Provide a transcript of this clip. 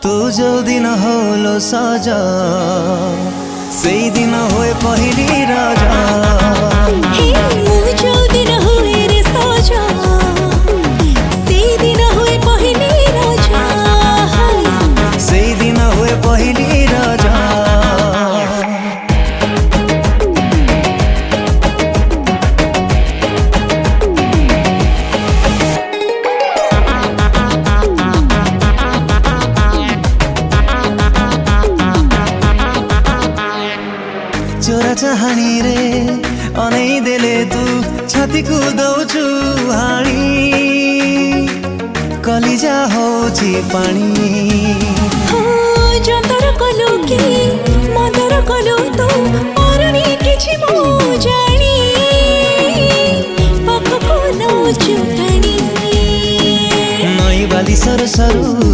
तू जो दिन होलो साजा से दिन हुए पहली राजा जो दिन हुए रे साजा से दिन हुए पहली राजा से दिन हुए पहली राजा चोरा चाहानी रे अनै देले तू छाती को दौचु हाणी कलिजा होची पानी जतर कलु कि मदर कलु तो मरणी किछि मो जानी पाखको नौचु टाणी नई बाली सर सरू